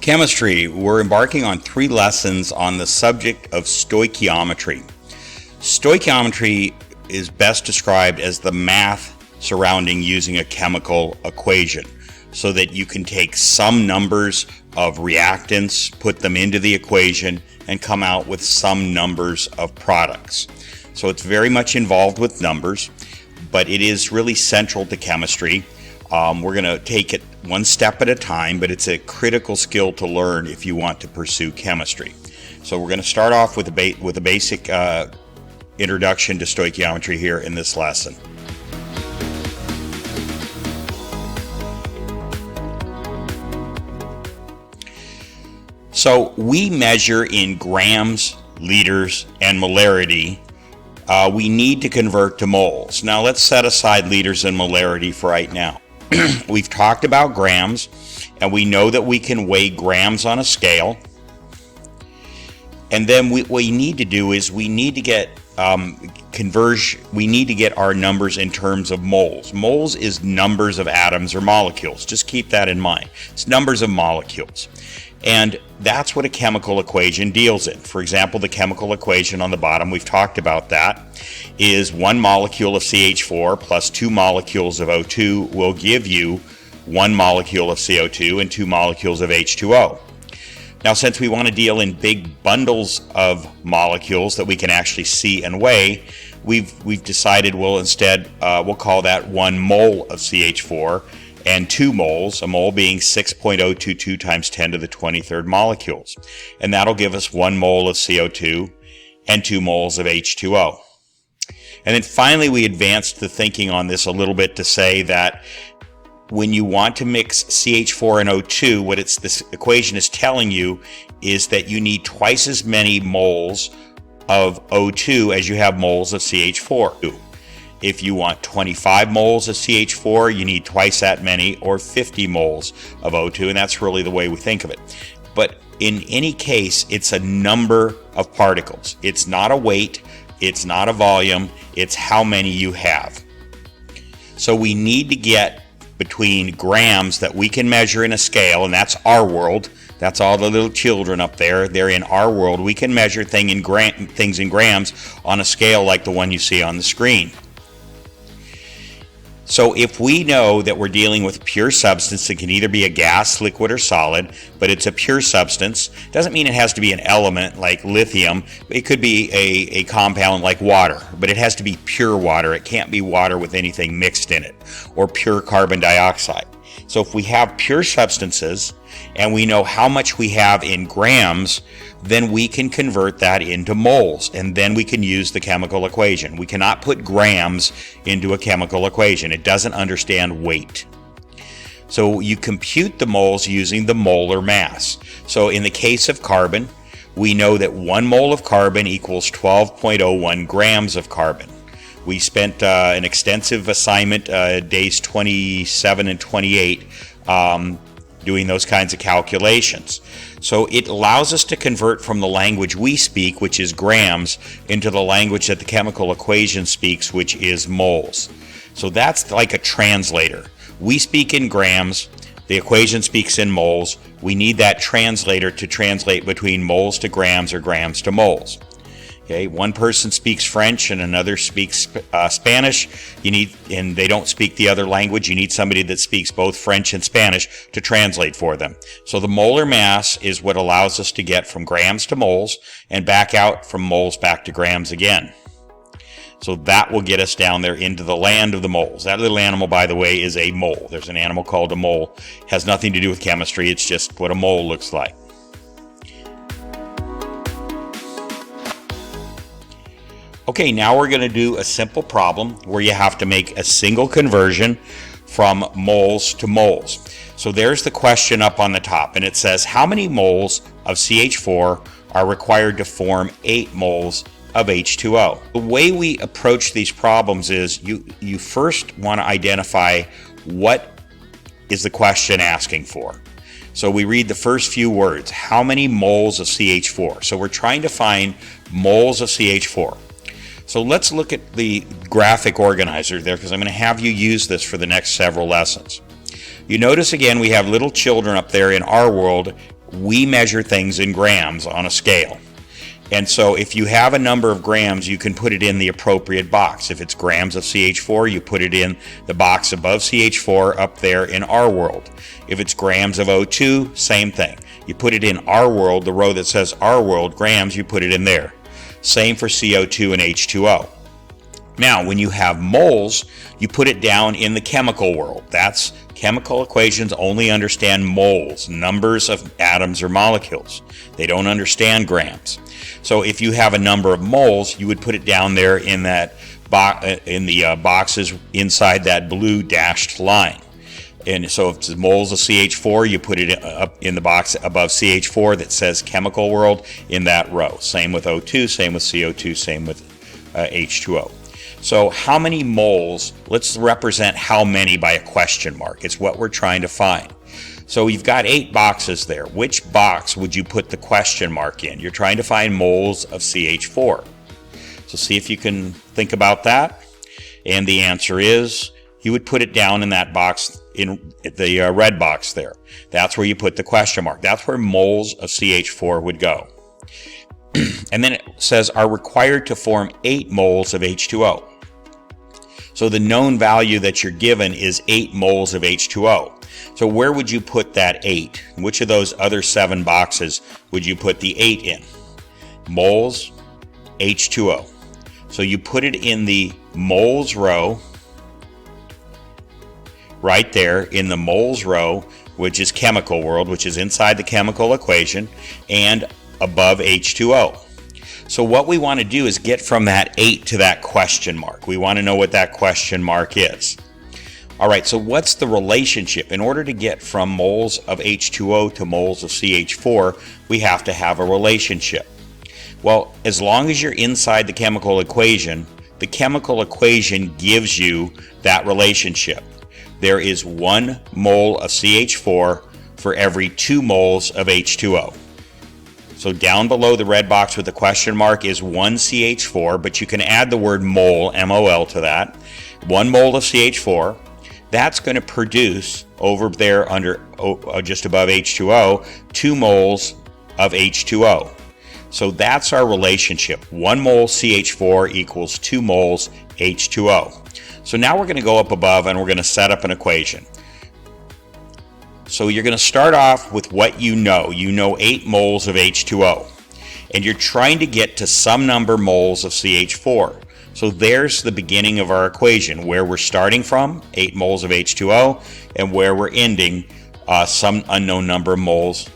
Chemistry, we're embarking on 3 lessons on the subject of stoichiometry. Stoichiometry is best described as the math surrounding using a chemical equation, so that you can take some numbers of reactants, put them into the equation, and come out with some numbers of products. So it's very much involved with numbers, but it is really central to chemistry. We're going to take it one step at a time, but it's a critical skill to learn if you want to pursue chemistry. So we're going to start off with a basic introduction to stoichiometry here in this lesson. So we measure in grams, liters, and molarity. We need to convert to moles. Now let's set aside liters and molarity for right now. We've talked about grams, and we know that we can weigh grams on a scale. And then what we need to do is we need to get our numbers in terms of moles. Moles is numbers of atoms or molecules. Just keep that in mind. It's numbers of molecules. And that's what a chemical equation deals in. For example, the chemical equation on the bottom, we've talked about that, is 1 molecule of CH4 plus 2 molecules of O2 will give you 1 molecule of CO2 and 2 molecules of H2O. Now, since we want to deal in big bundles of molecules that we can actually see and weigh, we've decided we'll call that 1 mole of CH4 and 2 moles, a mole being 6.022 times 10 to the 23rd molecules. And that'll give us 1 mole of CO2 and 2 moles of H2O. And then finally, we advanced the thinking on this a little bit to say that when you want to mix CH4 and O2, what this equation is telling you is that you need twice as many moles of O2 as you have moles of CH4. If you want 25 moles of CH4, you need twice that many, or 50 moles of O2, and that's really the way we think of it. But in any case, it's a number of particles. It's not a weight, it's not a volume, it's how many you have. So we need to get between grams that we can measure in a scale, and that's our world. That's all the little children up there. They're in our world. We can measure things in grams on a scale like the one you see on the screen. So if we know that we're dealing with a pure substance, it can either be a gas, liquid, or solid, but it's a pure substance. Doesn't mean it has to be an element like lithium. It could be a compound like water, but it has to be pure water. It can't be water with anything mixed in it, or pure carbon dioxide. So if we have pure substances and we know how much we have in grams, then we can convert that into moles, and then we can use the chemical equation. We cannot put grams into a chemical equation. It doesn't understand weight. So you compute the moles using the molar mass. So in the case of carbon, we know that 1 mole of carbon equals 12.01 grams of carbon. We spent an extensive assignment, days 27 and 28, doing those kinds of calculations. So it allows us to convert from the language we speak, which is grams, into the language that the chemical equation speaks, which is moles. So that's like a translator. We speak in grams, the equation speaks in moles. We need that translator to translate between moles to grams or grams to moles. Okay, one person speaks French and another speaks Spanish. And they don't speak the other language. You need somebody that speaks both French and Spanish to translate for them. So the molar mass is what allows us to get from grams to moles and back out from moles back to grams again. So that will get us down there into the land of the moles. That little animal, by the way, is a mole. There's an animal called a mole. It has nothing to do with chemistry. It's just what a mole looks like. Okay, now we're going to do a simple problem where you have to make a single conversion from moles to moles. So there's the question up on the top, and it says, how many moles of CH4 are required to form 8 moles of H2O? The way we approach these problems is you first want to identify what is the question asking for. So we read the first few words, how many moles of CH4? So we're trying to find moles of CH4. So let's look at the graphic organizer there, because I'm going to have you use this for the next several lessons. You notice again we have little children up there in our world we measure things in grams on a scale. And so if you have a number of grams, you can put it in the appropriate box. If it's grams of CH4, you put it in the box above CH4 up there in our world. If it's grams of O2, same thing. You put it in our world, the row that says our world, grams, you put it in there. Same for CO2 and H2O. Now, when you have moles, you put it down in the chemical world. That's chemical equations only understand moles, numbers of atoms or molecules. They don't understand grams. So if you have a number of moles, you would put it down there in that boxes inside that blue dashed line. And so if it's moles of CH4, you put it up in the box above CH4 that says chemical world in that row. Same with O2, same with CO2, same with H2O. So how many moles? Let's represent how many by a question mark. It's what we're trying to find. So you've got 8 boxes there. Which box would you put the question mark in? You're trying to find moles of CH4. So see if you can think about that. And the answer is you would put it down in that box, in the red box there. That's where you put the question mark. That's where moles of CH4 would go. And then it says are required to form 8 moles of H2O. So the known value that you're given is 8 moles of H2O. So where would you put that 8? Which of those other 7 boxes would you put the 8 in? Moles, H2O. So you put it in the moles row, right there in the moles row, which is chemical world, which is inside the chemical equation, and above H2O. So what we want to do is get from that 8 to that question mark. We want to know what that question mark is. All right, so what's the relationship? In order to get from moles of H2O to moles of CH4, we have to have a relationship. Well, as long as you're inside the chemical equation gives you that relationship. There is 1 mole of CH4 for every 2 moles of H2O. So down below the red box with the question mark is 1 CH4, but you can add the word mole, M-O-L, to that. 1 mole of CH4. That's going to produce over there under just above H2O 2 moles of H2O. So that's our relationship. 1 mole CH4 equals 2 moles H2O. So now we're going to go up above and we're going to set up an equation. So you're going to start off with what you know. You know 8 moles of H2O. And you're trying to get to some number moles of CH4. So there's the beginning of our equation, where we're starting from, 8 moles of H2O, and where we're ending, some unknown number of moles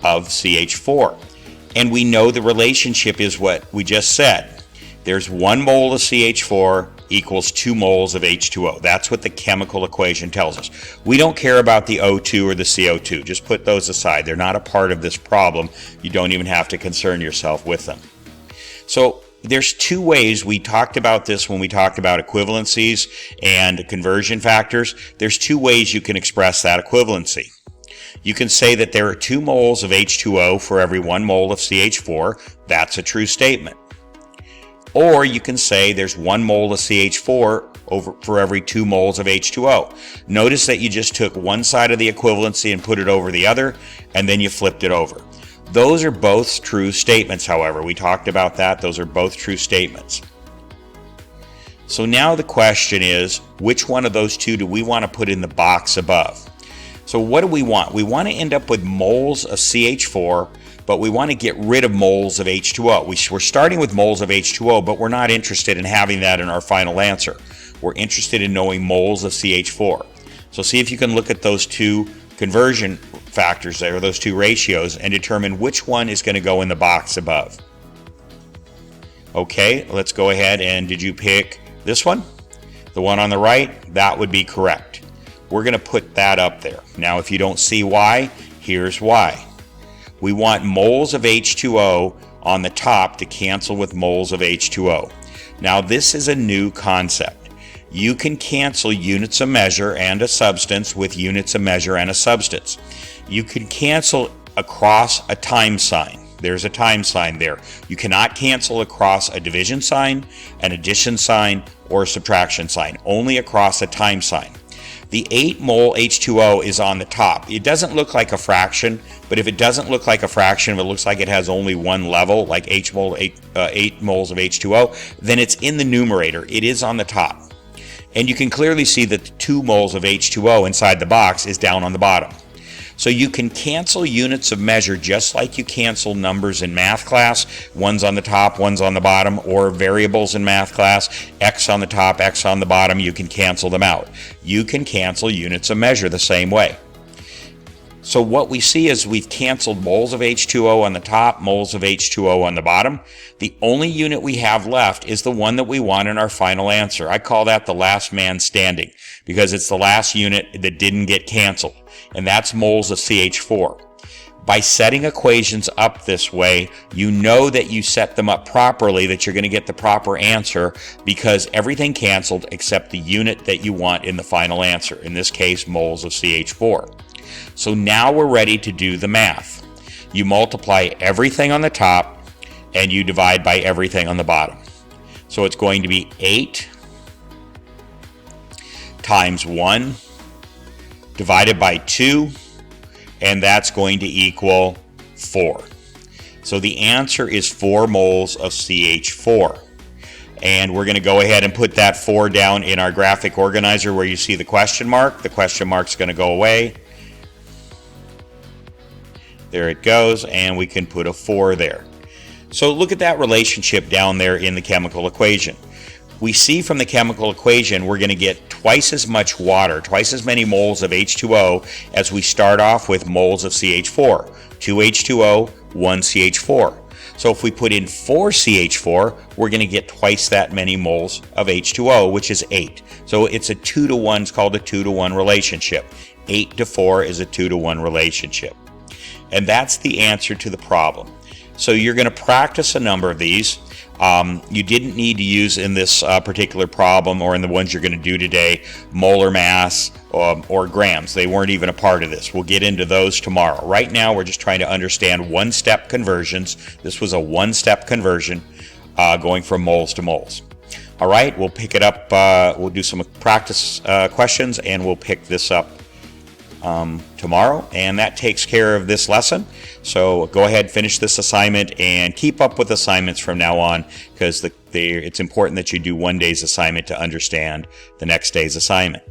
of CH4. And we know the relationship is what we just said. There's 1 mole of CH4 equals 2 moles of H2O. That's what the chemical equation tells us. We don't care about the O2 or the CO2. Just put those aside. They're not a part of this problem. You don't even have to concern yourself with them. So there's 2 ways. We talked about this when we talked about equivalencies and conversion factors. There's 2 ways you can express that equivalency. You can say that there are 2 moles of H2O for every 1 mole of CH4. That's a true statement. Or you can say there's 1 mole of CH4 for every 2 moles of H2O. Notice that you just took one side of the equivalency and put it over the other, and then you flipped it over. Those are both true statements, however. We talked about that. Those are both true statements. So now the question is, which one of those 2 do we want to put in the box above? So what do we want? We want to end up with moles of CH4, but we want to get rid of moles of H2O. We're starting with moles of H2O, but we're not interested in having that in our final answer. We're interested in knowing moles of CH4. So see if you can look at those 2 conversion factors there, those 2 ratios, and determine which one is going to go in the box above. Okay, let's go ahead, and did you pick this one? The one on the right? That would be correct. We're going to put that up there. Now, if you don't see why, here's why. We want moles of H2O on the top to cancel with moles of H2O. Now, this is a new concept. You can cancel units of measure and a substance with units of measure and a substance. You can cancel across a time sign. There's a time sign there. You cannot cancel across a division sign, an addition sign, or a subtraction sign. Only across a time sign. The 8 mole H2O is on the top. It doesn't look like a fraction, but if it doesn't look like a fraction, if it looks like it has only one level, like 8 moles of H2O, then it's in the numerator. It is on the top. And you can clearly see that the 2 moles of H2O inside the box is down on the bottom. So you can cancel units of measure just like you cancel numbers in math class. One's on the top, one's on the bottom, or variables in math class, X on the top, X on the bottom, you can cancel them out. You can cancel units of measure the same way. So what we see is we've canceled moles of H2O on the top, moles of H2O on the bottom. The only unit we have left is the one that we want in our final answer. I call that the last man standing because it's the last unit that didn't get canceled, and that's moles of CH4. By setting equations up this way, you know that you set them up properly, that you're going to get the proper answer because everything canceled except the unit that you want in the final answer, in this case, moles of CH4. So now we're ready to do the math. You multiply everything on the top and you divide by everything on the bottom. So it's going to be 8 times 1 divided by 2, and that's going to equal 4. So the answer is 4 moles of CH4. And we're going to go ahead and put that 4 down in our graphic organizer where you see the question mark. The question mark's going to go away. There it goes, and we can put a 4 there. So look at that relationship down there in the chemical equation. We see from the chemical equation we're going to get twice as much water, twice as many moles of H2O as we start off with moles of CH4. 2 H2O, 1 CH4. So if we put in 4 CH4, we're going to get twice that many moles of H2O, which is 8. So it's a 2 to 1, it's called a 2 to 1 relationship. 8 to 4 is a 2 to 1 relationship. And that's the answer to the problem. So you're going to practice a number of these. You didn't need to use in this particular problem or in the ones you're going to do today molar mass or grams. They weren't even a part of this. We'll get into those tomorrow. Right now we're just trying to understand one-step conversions. This was a one-step conversion going from moles to moles. All right, we'll pick it up. We'll do some practice questions and we'll pick this up tomorrow, and that takes care of this lesson. So go ahead, finish this assignment, and keep up with assignments from now on because it's important that you do one day's assignment to understand the next day's assignment.